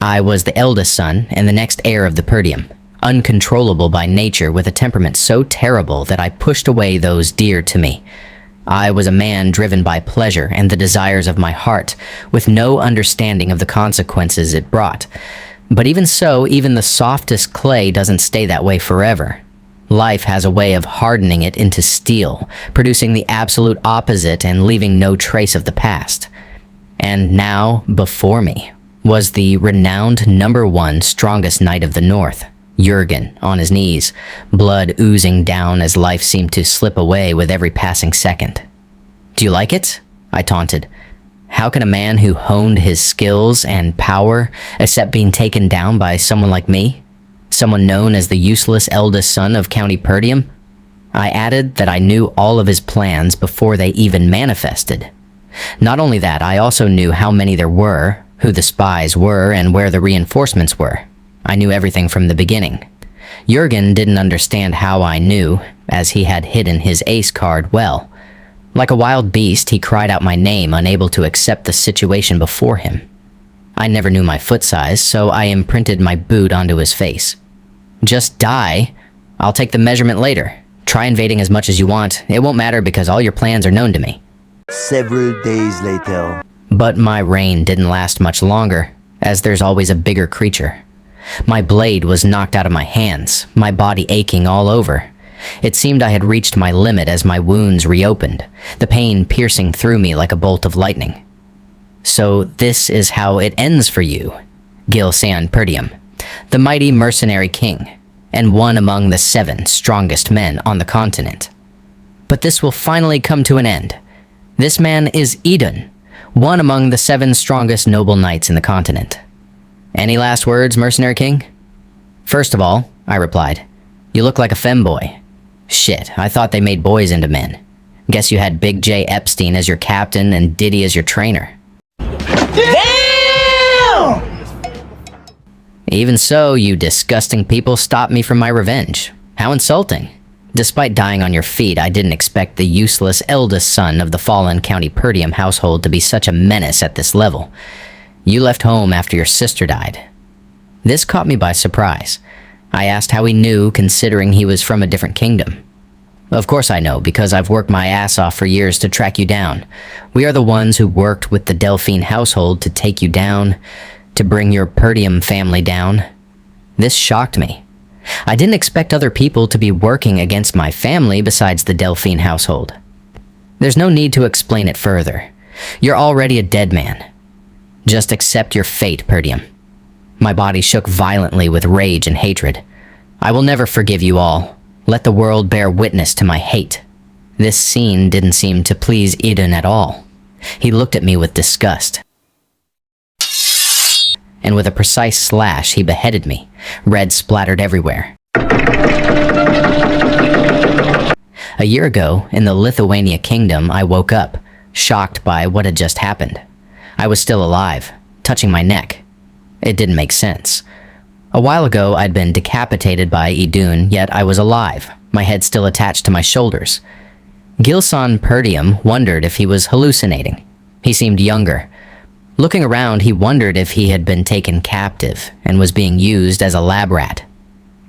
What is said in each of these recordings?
I was the eldest son and the next heir of the Perdium, uncontrollable by nature with a temperament so terrible that I pushed away those dear to me. I was a man driven by pleasure and the desires of my heart, with no understanding of the consequences it brought. But even so, even the softest clay doesn't stay that way forever. Life has a way of hardening it into steel, producing the absolute opposite and leaving no trace of the past. And now, before me, was the renowned #1 strongest knight of the North, Jurgen, on his knees, blood oozing down as life seemed to slip away with every passing second. "Do you like it?" I taunted. "How can a man who honed his skills and power accept being taken down by someone like me? Someone known as the useless eldest son of County Perdium?" I added that I knew all of his plans before they even manifested. Not only that, I also knew how many there were, who the spies were, and where the reinforcements were. I knew everything from the beginning. Jurgen didn't understand how I knew, as he had hidden his ace card well. Like a wild beast, he cried out my name, unable to accept the situation before him. I never knew my foot size, so I imprinted my boot onto his face. "Just die. I'll take the measurement later. Try invading as much as you want. It won't matter because all your plans are known to me." Several days later. But my reign didn't last much longer, as there's always a bigger creature. My blade was knocked out of my hands, my body aching all over. It seemed I had reached my limit as my wounds reopened, the pain piercing through me like a bolt of lightning. "So this is how it ends for you, Gilsan Perdium, the mighty mercenary king, and one among the 7 strongest men on the continent. But this will finally come to an end. This man is Idun, one among the 7 strongest noble knights in the continent. Any last words, mercenary king?" "First of all," I replied, "you look like a femboy. Shit, I thought they made boys into men. Guess you had Big J Epstein as your captain and Diddy as your trainer." Damn! "Even so, you disgusting people stopped me from my revenge. How insulting. Despite dying on your feet, I didn't expect the useless eldest son of the fallen County Perdium household to be such a menace at this level. You left home after your sister died." This caught me by surprise. I asked how he knew, considering he was from a different kingdom. "Of course I know, because I've worked my ass off for years to track you down. We are the ones who worked with the Delphine household to take you down, to bring your Perdium family down." This shocked me. I didn't expect other people to be working against my family besides the Delphine household. "There's no need to explain it further. You're already a dead man. Just accept your fate, Perdium." My body shook violently with rage and hatred. "I will never forgive you all. Let the world bear witness to my hate." This scene didn't seem to please Idun at all. He looked at me with disgust. And with a precise slash, he beheaded me. Red splattered everywhere. A year ago, in the Lithuania kingdom, I woke up, shocked by what had just happened. I was still alive, touching my neck. It didn't make sense. A while ago, I'd been decapitated by Idun, yet I was alive, my head still attached to my shoulders. Gilsan Perdium wondered if he was hallucinating. He seemed younger. Looking around, he wondered if he had been taken captive and was being used as a lab rat.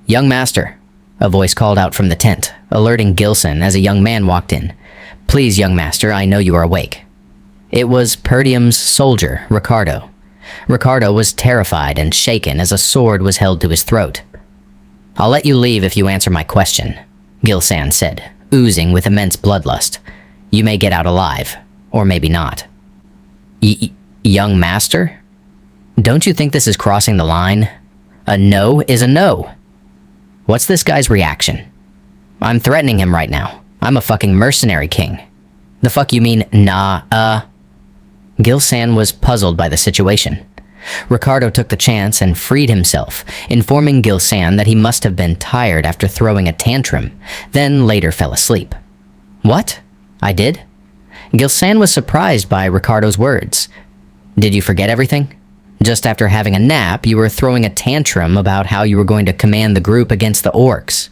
"Young master," a voice called out from the tent, alerting Gilsan as a young man walked in. "Please, young master, I know you are awake." It was Perdium's soldier, Ricardo. Ricardo was terrified and shaken as a sword was held to his throat. "I'll let you leave if you answer my question," Gilsan said, oozing with immense bloodlust. "You may get out alive, or maybe not." Young master? Don't you think this is crossing the line? A no is a no. What's this guy's reaction? I'm threatening him right now. I'm a fucking mercenary king. The fuck you mean, nah, Gilsan was puzzled by the situation. Ricardo took the chance and freed himself, informing Gilsan that he must have been tired after throwing a tantrum, then later fell asleep. "What? I did?" Gilsan was surprised by Ricardo's words. "Did you forget everything? Just after having a nap, you were throwing a tantrum about how you were going to command the group against the orcs."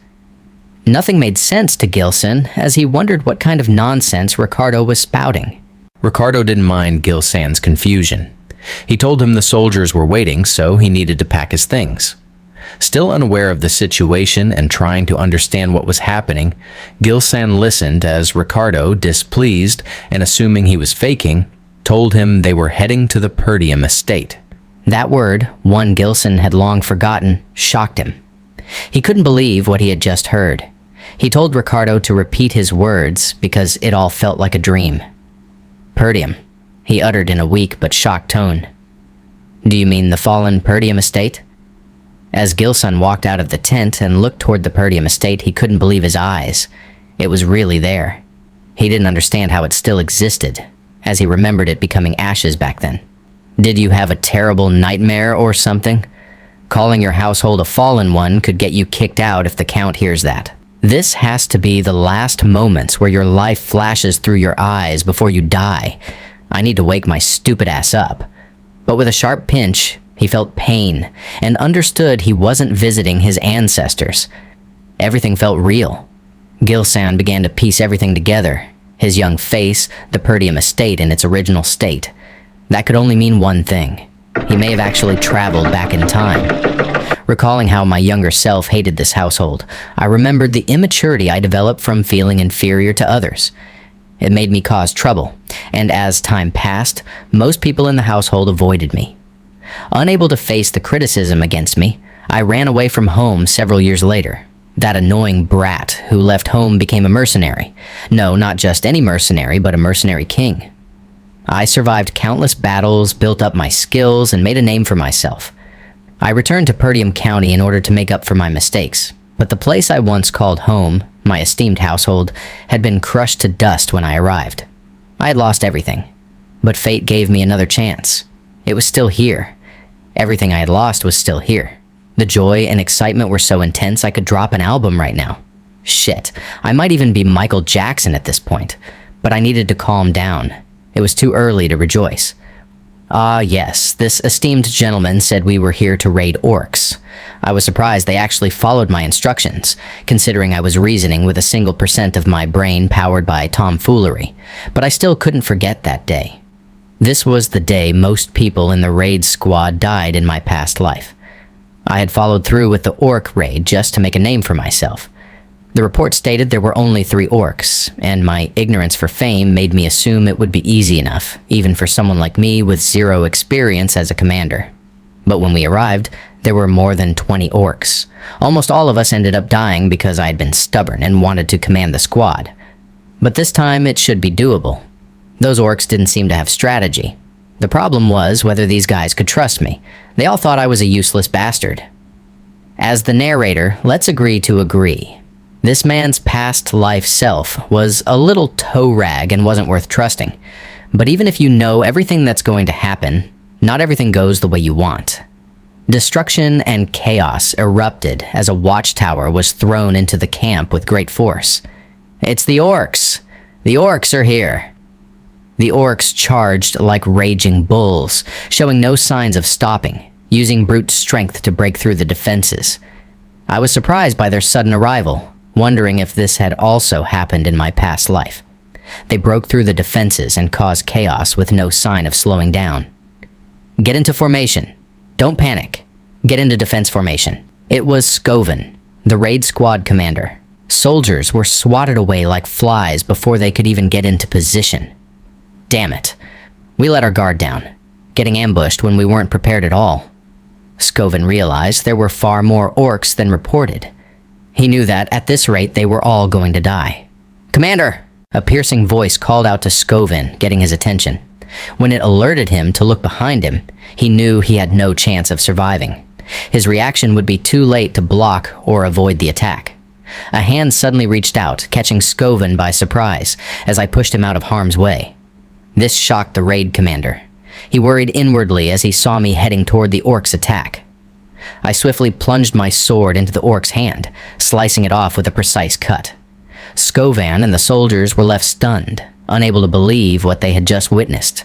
Nothing made sense to Gilsan, as he wondered what kind of nonsense Ricardo was spouting. Ricardo didn't mind Gilsan's confusion. He told him the soldiers were waiting, so he needed to pack his things. Still unaware of the situation and trying to understand what was happening, Gilsan listened as Ricardo, displeased and assuming he was faking, told him they were heading to the Perdium estate. That word, one Gilson had long forgotten, shocked him. He couldn't believe what he had just heard. He told Ricardo to repeat his words because it all felt like a dream. Perdium, he uttered in a weak but shocked tone. Do you mean the fallen Perdium estate? As Gilson walked out of the tent and looked toward the Perdium estate, he couldn't believe his eyes. It was really there. He didn't understand how it still existed, as he remembered it becoming ashes back then. Did you have a terrible nightmare or something? Calling your household a fallen one could get you kicked out if the Count hears that. This has to be the last moments where your life flashes through your eyes before you die. I need to wake my stupid ass up. But with a sharp pinch, he felt pain and understood he wasn't visiting his ancestors. Everything felt real. Gilsan began to piece everything together. His young face, the Perdium estate in its original state. That could only mean one thing. He may have actually traveled back in time. Recalling how my younger self hated this household, I remembered the immaturity I developed from feeling inferior to others. It made me cause trouble, and as time passed, most people in the household avoided me. Unable to face the criticism against me, I ran away from home several years later. That annoying brat who left home became a mercenary. No, not just any mercenary, but a mercenary king. I survived countless battles, built up my skills, and made a name for myself. I returned to Perdium County in order to make up for my mistakes, but the place I once called home, my esteemed household, had been crushed to dust when I arrived. I had lost everything, but fate gave me another chance. It was still here. Everything I had lost was still here. The joy and excitement were so intense I could drop an album right now. Shit, I might even be Michael Jackson at this point, but I needed to calm down. It was too early to rejoice. Ah, yes, this esteemed gentleman said we were here to raid orcs. I was surprised they actually followed my instructions, considering I was reasoning with a single % of my brain powered by tomfoolery, but I still couldn't forget that day. This was the day most people in the raid squad died in my past life. I had followed through with the orc raid just to make a name for myself. The report stated there were only 3 orcs, and my ignorance for fame made me assume it would be easy enough, even for someone like me with 0 experience as a commander. But when we arrived, there were more than 20 orcs. Almost all of us ended up dying because I had been stubborn and wanted to command the squad. But this time it should be doable. Those orcs didn't seem to have strategy. The problem was whether these guys could trust me. They all thought I was a useless bastard. As the narrator, let's agree to agree. This man's past life self was a little toe rag and wasn't worth trusting. But even if you know everything that's going to happen, not everything goes the way you want. Destruction and chaos erupted as a watchtower was thrown into the camp with great force. It's the orcs! The orcs are here! The orcs charged like raging bulls, showing no signs of stopping, using brute strength to break through the defenses. I was surprised by their sudden arrival, wondering if this had also happened in my past life. They broke through the defenses and caused chaos with no sign of slowing down. Get into formation. Don't panic. Get into defense formation. It was Skoven, the raid squad commander. Soldiers were swatted away like flies before they could even get into position. Damn it. We let our guard down, getting ambushed when we weren't prepared at all. Skoven realized there were far more orcs than reported. He knew that at this rate they were all going to die. Commander! A piercing voice called out to Skoven, getting his attention. When it alerted him to look behind him, he knew he had no chance of surviving. His reaction would be too late to block or avoid the attack. A hand suddenly reached out, catching Skoven by surprise, as I pushed him out of harm's way. This shocked the raid commander. He worried inwardly as he saw me heading toward the orc's attack. I swiftly plunged my sword into the orc's hand, slicing it off with a precise cut. Skovan and the soldiers were left stunned, unable to believe what they had just witnessed.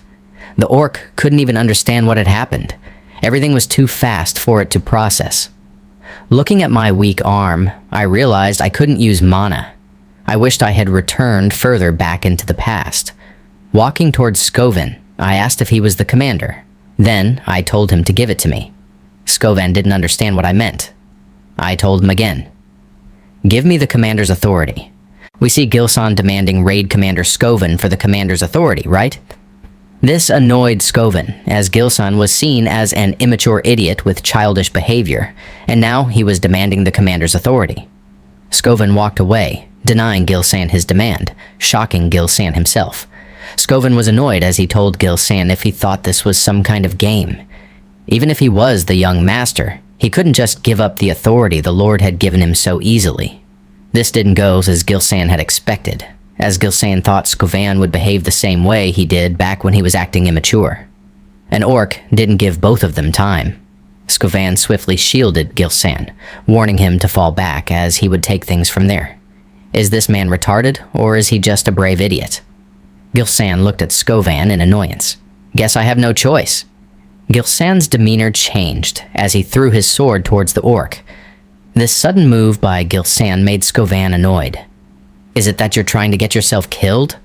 The orc couldn't even understand what had happened. Everything was too fast for it to process. Looking at my weak arm, I realized I couldn't use mana. I wished I had returned further back into the past. Walking towards Skovan, I asked if he was the commander. Then I told him to give it to me. Skovan didn't understand what I meant. I told him again. Give me the commander's authority. We see Gilsan demanding Raid Commander Skovan for the commander's authority, right? This annoyed Skovan, as Gilsan was seen as an immature idiot with childish behavior, and now he was demanding the commander's authority. Skovan walked away, denying Gilsan his demand, shocking Gilsan himself. Skovan was annoyed as he told Gilsan if he thought this was some kind of game. Even if he was the young master, he couldn't just give up the authority the Lord had given him so easily. This didn't go as Gilsan had expected, as Gilsan thought Skovan would behave the same way he did back when he was acting immature. An orc didn't give both of them time. Skovan swiftly shielded Gilsan, warning him to fall back as he would take things from there. Is this man retarded, or is he just a brave idiot? Gilsan looked at Skovan in annoyance. Guess I have no choice. Gilsan's demeanor changed as he threw his sword towards the orc. This sudden move by Gilsan made Skovan annoyed. Is it that you're trying to get yourself killed?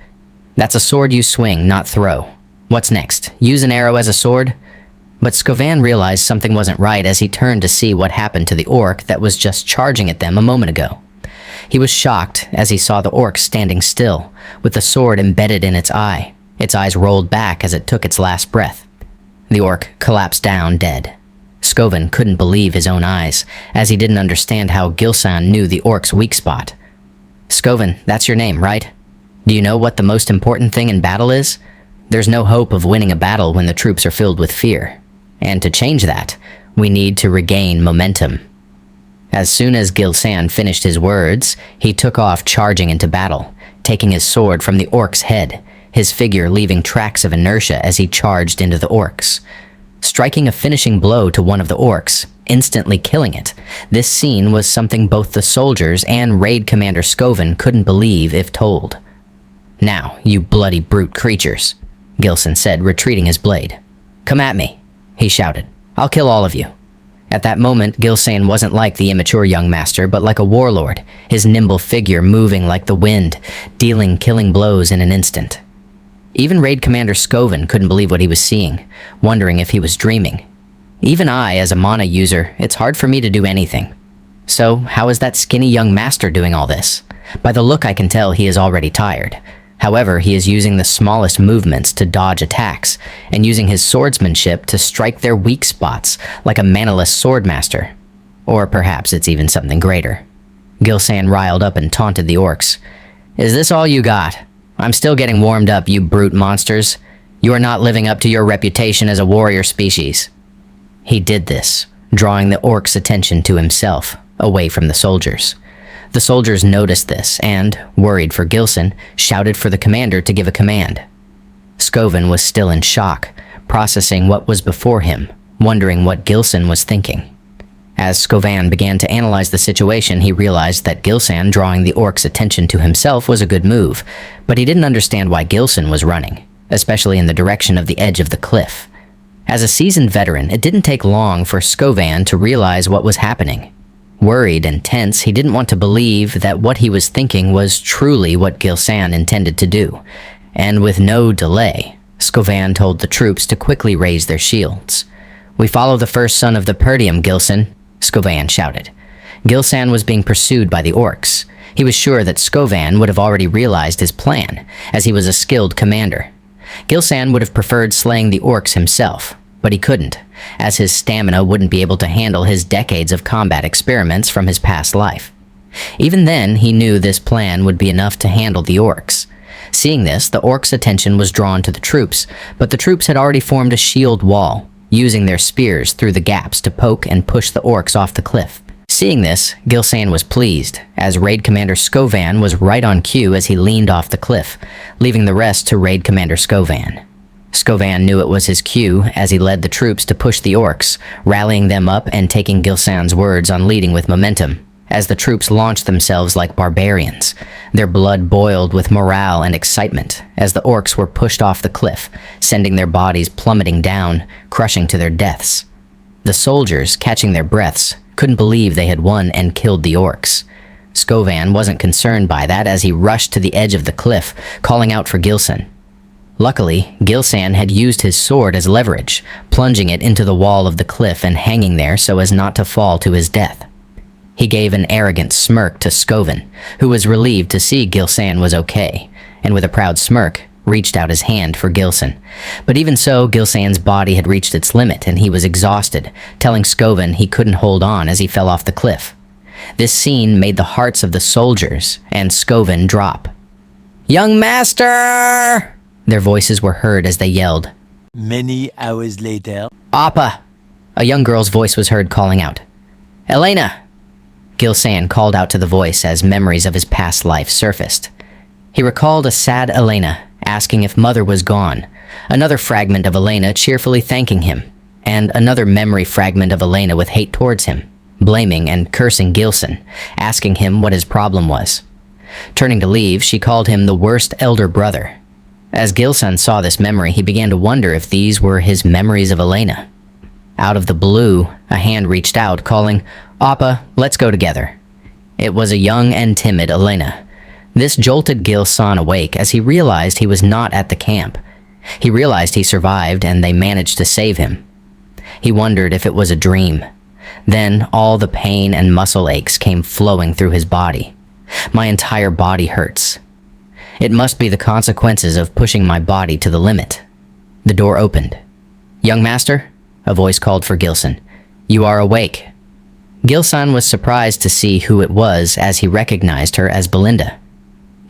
That's a sword you swing, not throw. What's next? Use an arrow as a sword? But Skovan realized something wasn't right as he turned to see what happened to the orc that was just charging at them a moment ago. He was shocked as he saw the orc standing still, with the sword embedded in its eye. Its eyes rolled back as it took its last breath. The orc collapsed down dead. Skovan couldn't believe his own eyes, as he didn't understand how Gilsan knew the orc's weak spot. Skovan, that's your name, right? Do you know what the most important thing in battle is? There's no hope of winning a battle when the troops are filled with fear. And to change that, we need to regain momentum. As soon as Gilsan finished his words, he took off charging into battle, taking his sword from the orc's head, his figure leaving tracks of inertia as he charged into the orcs. Striking a finishing blow to one of the orcs, instantly killing it. This scene was something both the soldiers and Raid Commander Skovan couldn't believe if told. Now, you bloody brute creatures, Gilsan said, retreating his blade. Come at me, he shouted. I'll kill all of you. At that moment, Gilsan wasn't like the immature young master, but like a warlord, his nimble figure moving like the wind, dealing killing blows in an instant. Even Raid Commander Skovan couldn't believe what he was seeing, wondering if he was dreaming. Even I, as a mana user, it's hard for me to do anything. So, how is that skinny young master doing all this? By the look I can tell he is already tired. However, he is using the smallest movements to dodge attacks, and using his swordsmanship to strike their weak spots, like a manaless swordmaster. Or perhaps it's even something greater. Gilsan riled up and taunted the orcs. Is this all you got? I'm still getting warmed up, you brute monsters. You are not living up to your reputation as a warrior species. He did this, drawing the orcs' attention to himself, away from the soldiers. The soldiers noticed this and, worried for Gilsan, shouted for the commander to give a command. Skovan was still in shock, processing what was before him, wondering what Gilsan was thinking. As Skovan began to analyze the situation, he realized that Gilsan drawing the orcs' attention to himself was a good move, but he didn't understand why Gilsan was running, especially in the direction of the edge of the cliff. As a seasoned veteran, it didn't take long for Skovan to realize what was happening. Worried and tense, he didn't want to believe that what he was thinking was truly what Gilsan intended to do, and with no delay, Skovan told the troops to quickly raise their shields. We follow the first son of the Perdium, Gilsan, Skovan shouted. Gilsan was being pursued by the orcs. He was sure that Skovan would have already realized his plan, as he was a skilled commander. Gilsan would have preferred slaying the orcs himself, but he couldn't, as his stamina wouldn't be able to handle his decades of combat experiments from his past life. Even then, he knew this plan would be enough to handle the orcs. Seeing this, the orcs' attention was drawn to the troops, but the troops had already formed a shield wall, using their spears through the gaps to poke and push the orcs off the cliff. Seeing this, Gilsan was pleased, as Raid Commander Skovan was right on cue as he leaned off the cliff, leaving the rest to Raid Commander Skovan. Skovan knew it was his cue as he led the troops to push the orcs, rallying them up and taking Gilsan's words on leading with momentum. As the troops launched themselves like barbarians, their blood boiled with morale and excitement as the orcs were pushed off the cliff, sending their bodies plummeting down, crushing to their deaths. The soldiers, catching their breaths, couldn't believe they had won and killed the orcs. Skovan wasn't concerned by that as he rushed to the edge of the cliff, calling out for Gilsan. Luckily, Gilsan had used his sword as leverage, plunging it into the wall of the cliff and hanging there so as not to fall to his death. He gave an arrogant smirk to Scoven, who was relieved to see Gilsan was okay, and with a proud smirk, reached out his hand for Gilsan. But even so, Gilsan's body had reached its limit and he was exhausted, telling Scoven he couldn't hold on as he fell off the cliff. This scene made the hearts of the soldiers and Scoven drop. "Young master!" Their voices were heard as they yelled. Many hours later. "Appa!" A young girl's voice was heard calling out. "Elena!" Gilsan called out to the voice as memories of his past life surfaced. He recalled a sad Elena, asking if mother was gone, another fragment of Elena cheerfully thanking him, and another memory fragment of Elena with hate towards him, blaming and cursing Gilsan, asking him what his problem was. Turning to leave, she called him the worst elder brother. As Gilsan saw this memory, he began to wonder if these were his memories of Elena. Out of the blue, a hand reached out, calling, "Appa, let's go together." It was a young and timid Elena. This jolted Gilsan awake as he realized he was not at the camp. He realized he survived and they managed to save him. He wondered if it was a dream. Then all the pain and muscle aches came flowing through his body. "My entire body hurts. It must be the consequences of pushing my body to the limit." The door opened. "Young master?" A voice called for Gilsan. "You are awake." Gilsan was surprised to see who it was as he recognized her as Belinda.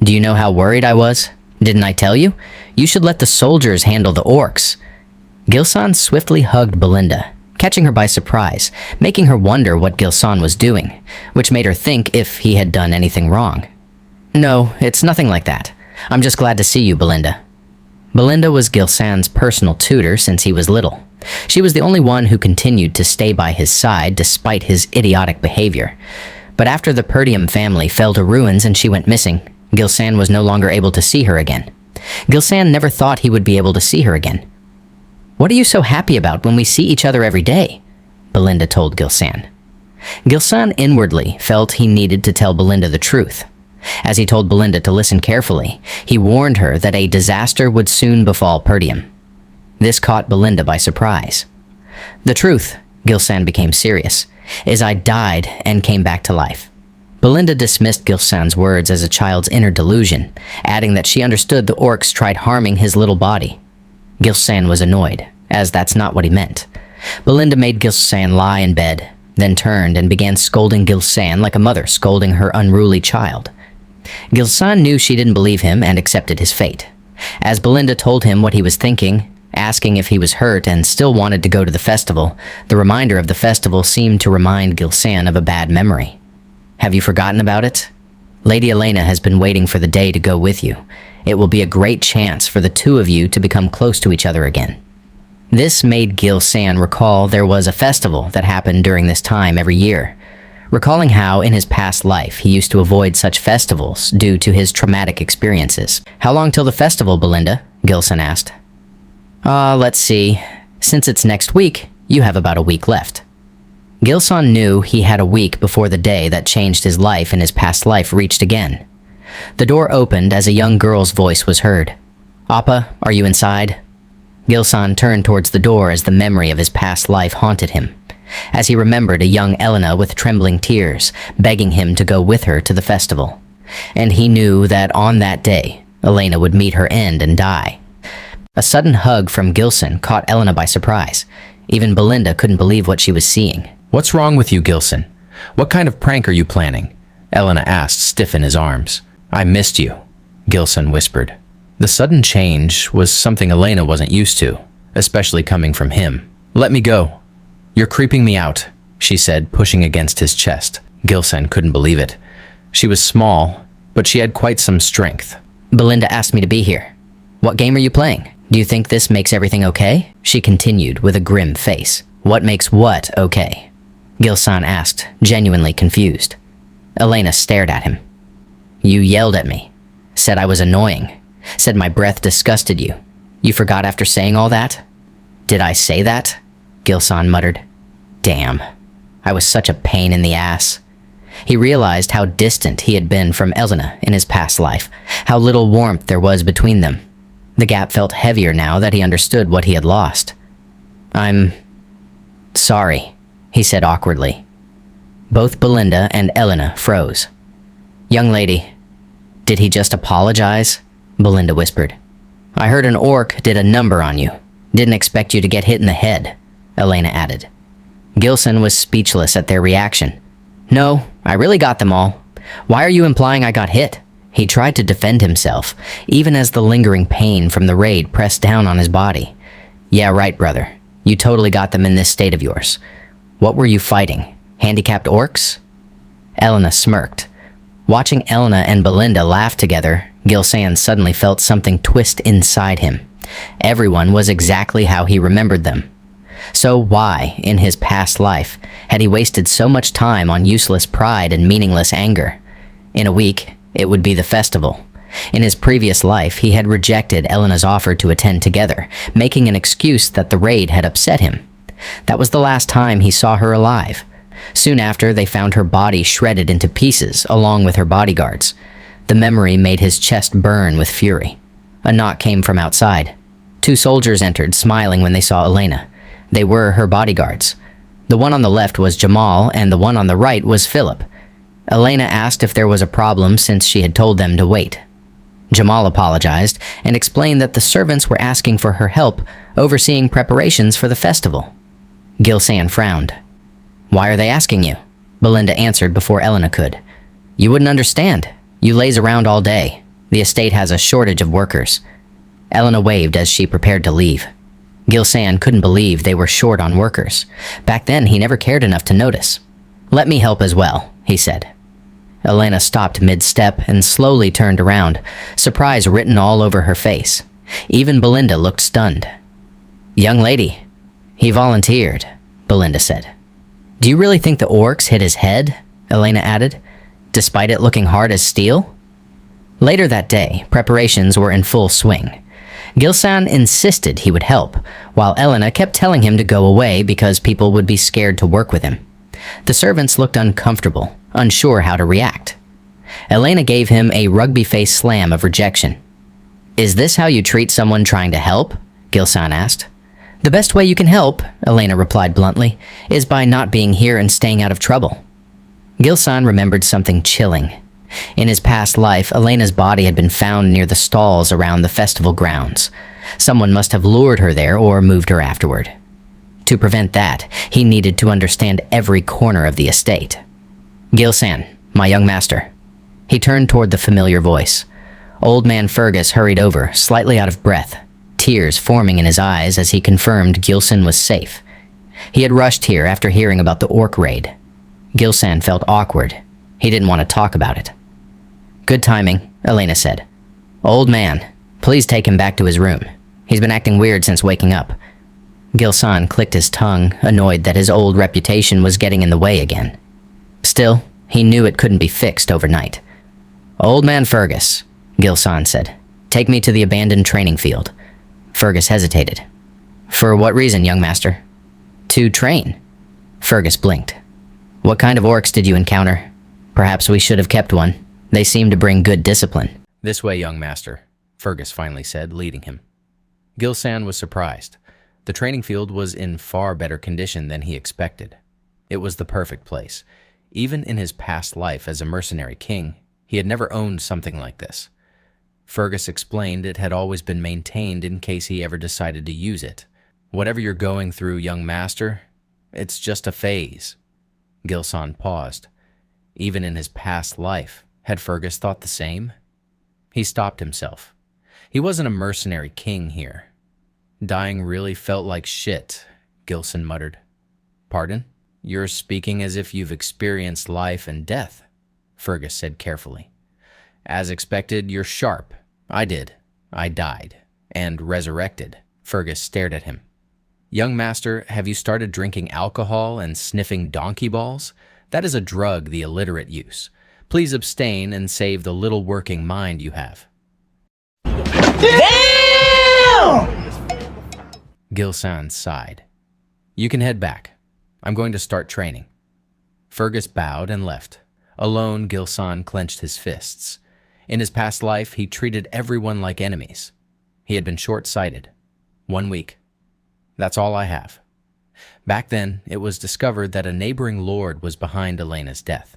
"Do you know how worried I was? Didn't I tell you? You should let the soldiers handle the orcs." Gilsan swiftly hugged Belinda, catching her by surprise, making her wonder what Gilsan was doing, which made her think if he had done anything wrong. "No, it's nothing like that. I'm just glad to see you, Belinda." Belinda was Gilsan's personal tutor since he was little. She was the only one who continued to stay by his side despite his idiotic behavior. But after the Perdium family fell to ruins and she went missing, Gilsan was no longer able to see her again. Gilsan never thought he would be able to see her again. "What are you so happy about when we see each other every day?" Belinda told Gilsan. Gilsan inwardly felt he needed to tell Belinda the truth. As he told Belinda to listen carefully, he warned her that a disaster would soon befall Perdium. This caught Belinda by surprise. "The truth," Gilsan became serious, "is I died and came back to life." Belinda dismissed Gilsan's words as a child's inner delusion, adding that she understood the orcs tried harming his little body. Gilsan was annoyed, as that's not what he meant. Belinda made Gilsan lie in bed, then turned and began scolding Gilsan like a mother scolding her unruly child. Gilsan knew she didn't believe him and accepted his fate. As Belinda told him what he was thinking, asking if he was hurt and still wanted to go to the festival, the reminder of the festival seemed to remind Gilsan of a bad memory. "Have you forgotten about it? Lady Elena has been waiting for the day to go with you. It will be a great chance for the two of you to become close to each other again." This made Gilsan recall there was a festival that happened during this time every year, recalling how in his past life he used to avoid such festivals due to his traumatic experiences. "How long till the festival, Belinda?" Gilsan asked. Let's see. Since it's next week, you have about a week left." Gilsan knew he had a week before the day that changed his life in his past life reached again. The door opened as a young girl's voice was heard. "Appa, are you inside?" Gilsan turned towards the door as the memory of his past life haunted him, as he remembered a young Elena with trembling tears, begging him to go with her to the festival. And he knew that on that day, Elena would meet her end and die. A sudden hug from Gilsan caught Elena by surprise. Even Belinda couldn't believe what she was seeing. "What's wrong with you, Gilsan? What kind of prank are you planning?" Elena asked, stiff in his arms. "I missed you," Gilsan whispered. The sudden change was something Elena wasn't used to, especially coming from him. "Let me go. You're creeping me out," she said, pushing against his chest. Gilsan couldn't believe it. She was small, but she had quite some strength. "Belinda asked me to be here. What game are you playing? Do you think this makes everything okay?" She continued with a grim face. "What makes what okay?" Gilsan asked, genuinely confused. Elena stared at him. "You yelled at me. Said I was annoying. Said my breath disgusted you. You forgot after saying all that?" "Did I say that?" Gilsan muttered. "Damn. I was such a pain in the ass." He realized how distant he had been from Elena in his past life, how little warmth there was between them. The gap felt heavier now that he understood what he had lost. "I'm sorry," he said awkwardly. Both Belinda and Elena froze. "Young lady, did he just apologize?" Belinda whispered. "I heard an orc did a number on you. Didn't expect you to get hit in the head," Elena added. Gilson was speechless at their reaction. "No, I really got them all. Why are you implying I got hit?" He tried to defend himself, even as the lingering pain from the raid pressed down on his body. "Yeah, right, brother. You totally got them in this state of yours. What were you fighting? Handicapped orcs?" Elena smirked. Watching Elena and Belinda laugh together, Gilsan suddenly felt something twist inside him. Everyone was exactly how he remembered them. So why, in his past life, had he wasted so much time on useless pride and meaningless anger? In a week, it would be the festival. In his previous life, he had rejected Elena's offer to attend together, making an excuse that the raid had upset him. That was the last time he saw her alive. Soon after, they found her body shredded into pieces, along with her bodyguards. The memory made his chest burn with fury. A knock came from outside. 2 soldiers entered, smiling when they saw Elena. They were her bodyguards. The one on the left was Jamal, and the one on the right was Philip. Elena asked if there was a problem since she had told them to wait. Jamal apologized and explained that the servants were asking for her help overseeing preparations for the festival. Gilsan frowned. "Why are they asking you?" Belinda answered before Elena could. "You wouldn't understand. You laze around all day. The estate has a shortage of workers." Elena waved as she prepared to leave. Gilsan couldn't believe they were short on workers. Back then, he never cared enough to notice. "Let me help as well," he said. Elena stopped mid-step and slowly turned around, surprise written all over her face. Even Belinda looked stunned. "Young lady." "He volunteered," Belinda said. "Do you really think the orcs hit his head?" Elena added, "despite it looking hard as steel?" Later that day, preparations were in full swing. Gilsan insisted he would help, while Elena kept telling him to go away because people would be scared to work with him. The servants looked uncomfortable, unsure how to react. Elena gave him a rugby-face slam of rejection. "Is this how you treat someone trying to help?" Gilsan asked. "The best way you can help," Elena replied bluntly, "is by not being here and staying out of trouble." Gilsan remembered something chilling. In his past life, Elena's body had been found near the stalls around the festival grounds. Someone must have lured her there or moved her afterward. To prevent that, he needed to understand every corner of the estate. "Gilsan, my young master." He turned toward the familiar voice. Old man Fergus hurried over, slightly out of breath, tears forming in his eyes as he confirmed Gilsan was safe. He had rushed here after hearing about the orc raid. Gilsan felt awkward. He didn't want to talk about it. "Good timing," Elena said. "Old man, please take him back to his room. He's been acting weird since waking up." Gilsan clicked his tongue, annoyed that his old reputation was getting in the way again. Still, he knew it couldn't be fixed overnight. "Old man Fergus," Gilsan said, "take me to the abandoned training field." Fergus hesitated. "For what reason, young master?" "To train." Fergus blinked. "What kind of orcs did you encounter? Perhaps we should have kept one. They seem to bring good discipline." "This way, young master," Fergus finally said, leading him. Gilsan was surprised. The training field was in far better condition than he expected. It was the perfect place. Even in his past life as a mercenary king, he had never owned something like this. Fergus explained it had always been maintained in case he ever decided to use it. "Whatever you're going through, young master, it's just a phase." Gilsan paused. Even in his past life, had Fergus thought the same? He stopped himself. He wasn't a mercenary king here. "Dying really felt like shit," Gilsan muttered. "Pardon? You're speaking as if you've experienced life and death," Fergus said carefully. "As expected, you're sharp. I did. I died. And resurrected." Fergus stared at him. "Young master, have you started drinking alcohol and sniffing donkey balls? That is a drug the illiterate use. Please abstain and save the little working mind you have." Damn! Gilsan sighed. "You can head back. I'm going to start training." Fergus bowed and left. Alone, Gilsan clenched his fists. In his past life, he treated everyone like enemies. He had been short-sighted. 1 week. That's all I have. Back then, it was discovered that a neighboring lord was behind Elena's death.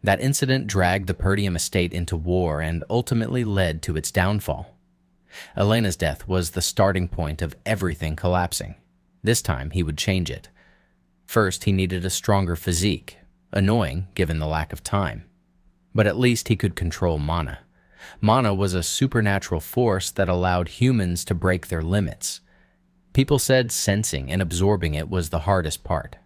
That incident dragged the Perdium estate into war and ultimately led to its downfall. Elena's death was the starting point of everything collapsing. This time, he would change it. First, he needed a stronger physique, annoying given the lack of time. But at least he could control mana. Mana was a supernatural force that allowed humans to break their limits. People said sensing and absorbing it was the hardest part.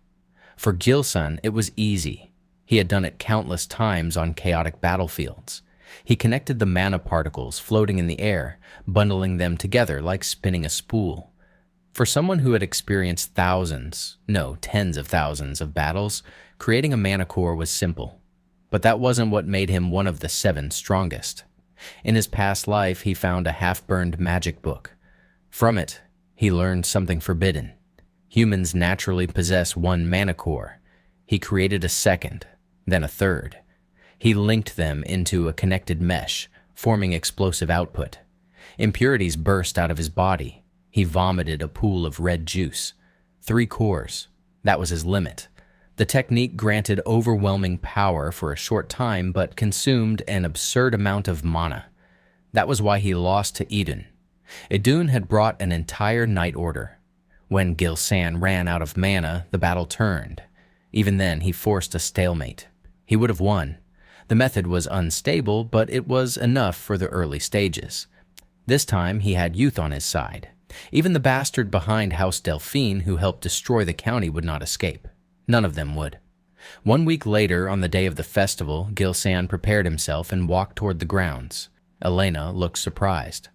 For Gilsun, it was easy. He had done it countless times on chaotic battlefields. He connected the mana particles floating in the air, bundling them together like spinning a spool. For someone who had experienced tens of thousands of battles, creating a mana core was simple. But that wasn't what made him one of the 7 strongest. In his past life, he found a half-burned magic book. From it, he learned something forbidden. Humans naturally possess 1 mana core. He created a second, then a third. He linked them into a connected mesh, forming explosive output. Impurities burst out of his body. He vomited a pool of red juice. 3 cores. That was his limit. The technique granted overwhelming power for a short time, but consumed an absurd amount of mana. That was why he lost to Idun. Idun had brought an entire night order. When Gilsan ran out of mana, the battle turned. Even then, he forced a stalemate. He would have won. The method was unstable, but it was enough for the early stages. This time, he had youth on his side. Even the bastard behind House Delphine who helped destroy the county would not escape. None of them would. 1 week later, on the day of the festival, Gilsan prepared himself and walked toward the grounds. Elena looked surprised.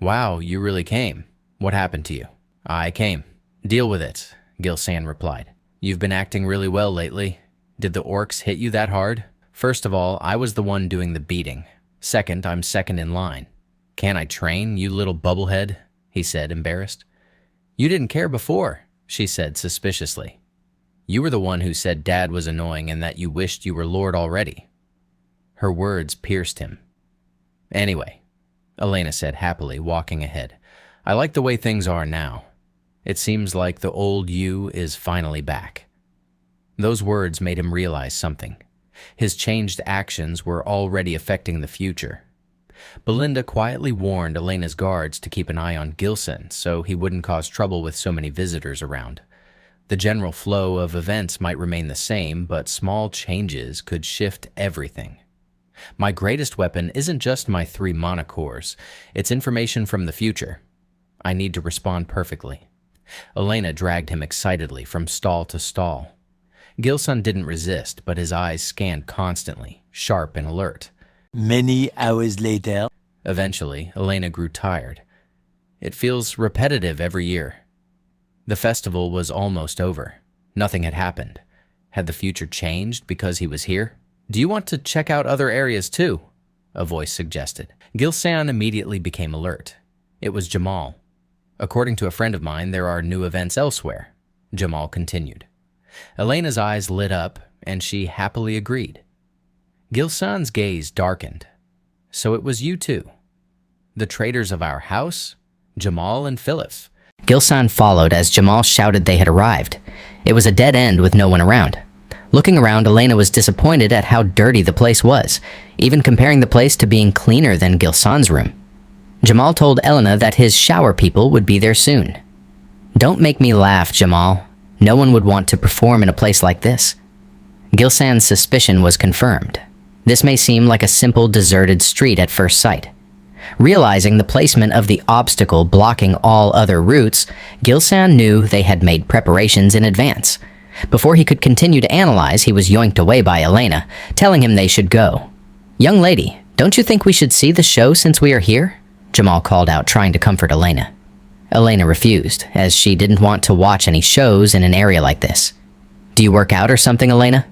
"Wow, you really came. What happened to you?" "I came. Deal with it," Gilsan replied. "You've been acting really well lately. Did the orcs hit you that hard?" "First of all, I was the one doing the beating. Second, I'm second in line." "Can I train, you little bubblehead?" he said, embarrassed. "You didn't care before," she said suspiciously. "You were the one who said Dad was annoying and that you wished you were Lord already." Her words pierced him. "Anyway," Elena said happily, walking ahead, "I like the way things are now. It seems like the old you is finally back." Those words made him realize something. His changed actions were already affecting the future. Belinda quietly warned Elena's guards to keep an eye on Gilsun so he wouldn't cause trouble with so many visitors around. The general flow of events might remain the same, but small changes could shift everything. My greatest weapon isn't just my 3 mana cores, it's information from the future. I need to respond perfectly. Elena dragged him excitedly from stall to stall. Gilsun didn't resist, but his eyes scanned constantly, sharp and alert. Many hours later. Eventually, Elena grew tired. "It feels repetitive every year." The festival was almost over. Nothing had happened. Had the future changed because he was here? "Do you want to check out other areas too?" a voice suggested. Gilsan immediately became alert. It was Jamal. "According to a friend of mine, there are new events elsewhere," Jamal continued. Elena's eyes lit up, and she happily agreed. Gilsan's gaze darkened. "So it was you two? The traitors of our house? Jamal and Philip?" Gilsan followed as Jamal shouted they had arrived. It was a dead end with no one around. Looking around, Elena was disappointed at how dirty the place was, even comparing the place to being cleaner than Gilsan's room. Jamal told Elena that his shower people would be there soon. "Don't make me laugh, Jamal. No one would want to perform in a place like this." Gilsan's suspicion was confirmed. This may seem like a simple deserted street at first sight. Realizing the placement of the obstacle blocking all other routes, Gilsan knew they had made preparations in advance. Before he could continue to analyze, he was yoinked away by Elena, telling him they should go. "Young lady, don't you think we should see the show since we are here?" Jamal called out, trying to comfort Elena. Elena refused, as she didn't want to watch any shows in an area like this. "Do you work out or something, Elena?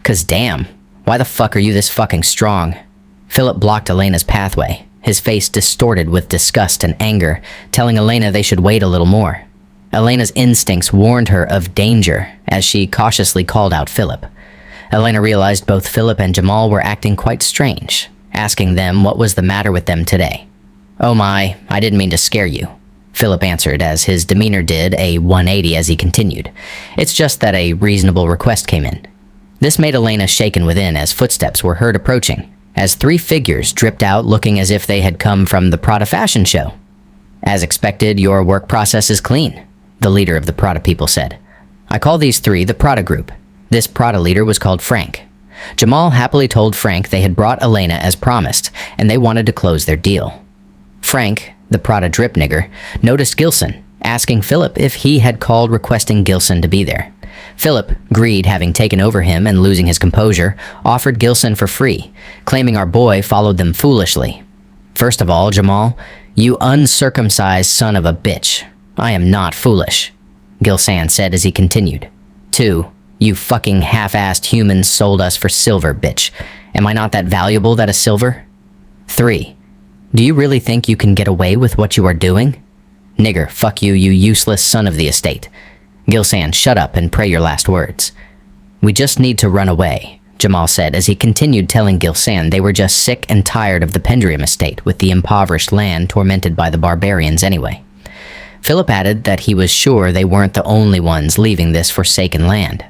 'Cause damn, why the fuck are you this fucking strong?" Philip blocked Elena's pathway, his face distorted with disgust and anger, telling Elena they should wait a little more. Elena's instincts warned her of danger as she cautiously called out Philip. Elena realized both Philip and Jamal were acting quite strange, asking them what was the matter with them today. "Oh my, I didn't mean to scare you," Philip answered as his demeanor did a 180 as he continued. "It's just that a reasonable request came in." This made Elena shaken within as footsteps were heard approaching, as three figures dripped out looking as if they had come from the Prada fashion show. "As expected, your work process is clean," the leader of the Prada people said. "I call these three the Prada group. This Prada leader was called Frank." Jamal happily told Frank they had brought Elena as promised, and they wanted to close their deal. Frank, the Prada drip nigger, noticed Gilson, asking Philip if he had called requesting Gilson to be there. Philip, greed having taken over him and losing his composure, offered Gilson for free, claiming our boy followed them foolishly. "First of all, Jamal, you uncircumcised son of a bitch. I am not foolish," Gilsan said as he continued. "Two, you fucking half-assed humans sold us for silver, bitch. Am I not that valuable that is silver? Three, do you really think you can get away with what you are doing? Nigger, fuck you, you useless son of the estate. Gilsan, shut up and pray your last words." "We just need to run away," Jamal said as he continued telling Gilsan they were just sick and tired of the Pendrium estate with the impoverished land tormented by the barbarians anyway. Philip added that he was sure they weren't the only ones leaving this forsaken land.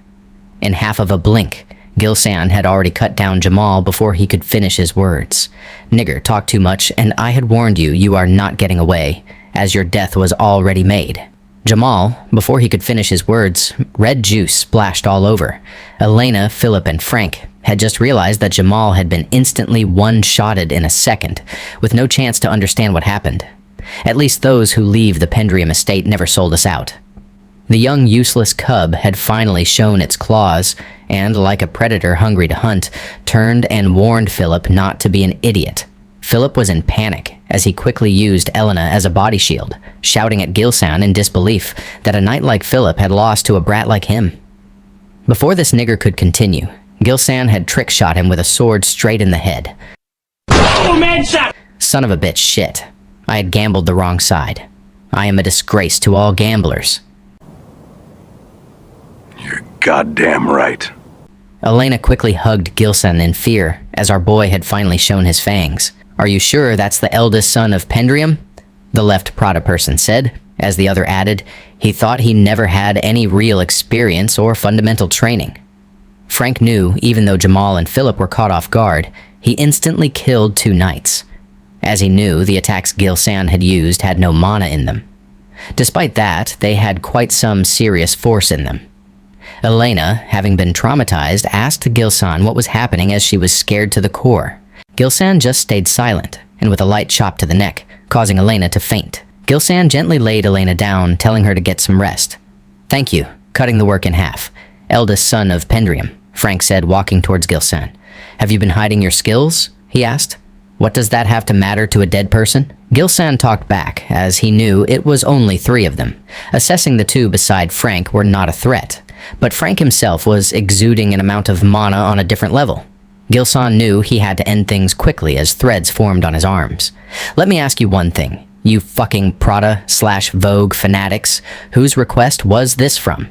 In half of a blink, Gilsan had already cut down Jamal before he could finish his words. "Nigger, talk too much, and I had warned you you are not getting away, as your death was already made." Jamal, before he could finish his words, red juice splashed all over. Elena, Philip, and Frank had just realized that Jamal had been instantly one-shotted in a second, with no chance to understand what happened. At least those who leave the Pendrium estate never sold us out. The young useless cub had finally shown its claws, and like a predator hungry to hunt, turned and warned Philip not to be an idiot. Philip was in panic as he quickly used Elena as a body shield, shouting at Gilsan in disbelief that a knight like Philip had lost to a brat like him. Before this nigger could continue, Gilsan had trick shot him with a sword straight in the head. "Son of a bitch, shit. I had gambled the wrong side. I am a disgrace to all gamblers." You're goddamn right. Elena quickly hugged Gilsan in fear as our boy had finally shown his fangs. "Are you sure that's the eldest son of Pendrium?" the left Prada person said, as the other added, he thought he never had any real experience or fundamental training. Frank knew, even though Jamal and Philip were caught off guard, he instantly killed two knights. As he knew, the attacks Gilsan had used had no mana in them. Despite that, they had quite some serious force in them. Elena, having been traumatized, asked Gilsan what was happening as she was scared to the core. Gilsan just stayed silent, and with a light chop to the neck, causing Elena to faint. Gilsan gently laid Elena down, telling her to get some rest. "Thank you," cutting the work in half. "Eldest son of Pendrium," Frank said, walking towards Gilsan. "Have you been hiding your skills?" he asked. "What does that have to matter to a dead person?" Gilsan talked back, as he knew it was only three of them. Assessing the two beside Frank were not a threat, but Frank himself was exuding an amount of mana on a different level. Gilsan knew he had to end things quickly as threads formed on his arms. "Let me ask you one thing, you fucking Prada/Vogue fanatics, whose request was this from?"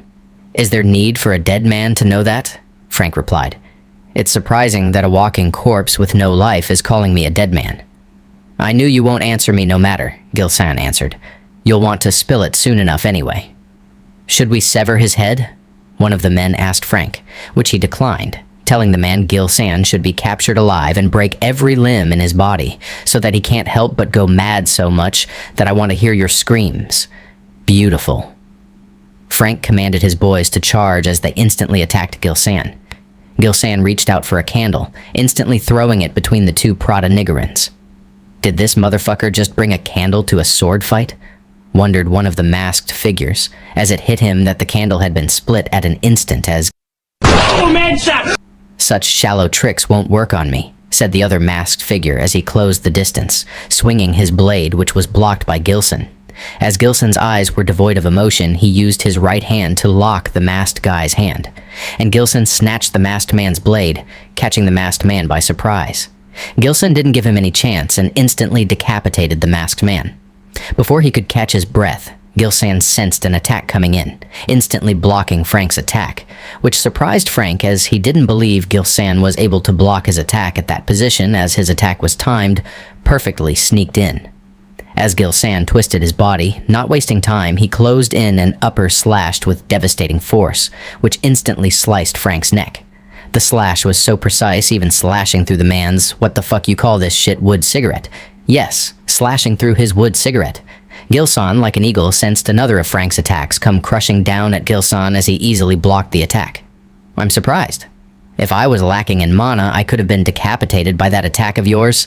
"Is there need for a dead man to know that?" Frank replied. "It's surprising that a walking corpse with no life is calling me a dead man." "I knew you won't answer me no matter," Gilsan answered. "You'll want to spill it soon enough anyway." "Should we sever his head?" one of the men asked Frank, which he declined, telling the man Gilsan should be captured alive and break every limb in his body so that he can't help but go mad so much that I want to hear your screams. Beautiful. Frank commanded his boys to charge as they instantly attacked Gilsan. Gilsan reached out for a candle, instantly throwing it between the two Prada niggerins. "Did this motherfucker just bring a candle to a sword fight?" wondered one of the masked figures, as it hit him that the candle had been split at an instant as "Such shallow tricks won't work on me," said the other masked figure as he closed the distance, swinging his blade, which was blocked by Gilsan. As Gilsan's eyes were devoid of emotion, he used his right hand to lock the masked guy's hand, and Gilsan snatched the masked man's blade, catching the masked man by surprise. Gilsan didn't give him any chance and instantly decapitated the masked man. Before he could catch his breath, Gilsan sensed an attack coming in, instantly blocking Frank's attack, which surprised Frank as he didn't believe Gilsan was able to block his attack at that position as his attack was timed, perfectly sneaked in. As Gil-san twisted his body, not wasting time, he closed in an upper slashed with devastating force, which instantly sliced Frank's neck. The slash was so precise, even slashing through the man's what the fuck you call this shit wood cigarette. Yes, slashing through his wood cigarette. Gil-san, like an eagle, sensed another of Frank's attacks come crushing down at Gil-san as he easily blocked the attack. I'm surprised. If I was lacking in mana, I could have been decapitated by that attack of yours.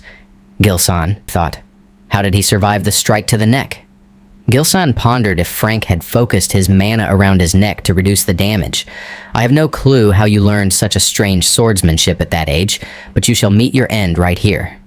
Gil-san thought. How did he survive the strike to the neck? Gil-san pondered if Frank had focused his mana around his neck to reduce the damage. I have no clue how you learned such a strange swordsmanship at that age, but you shall meet your end right here.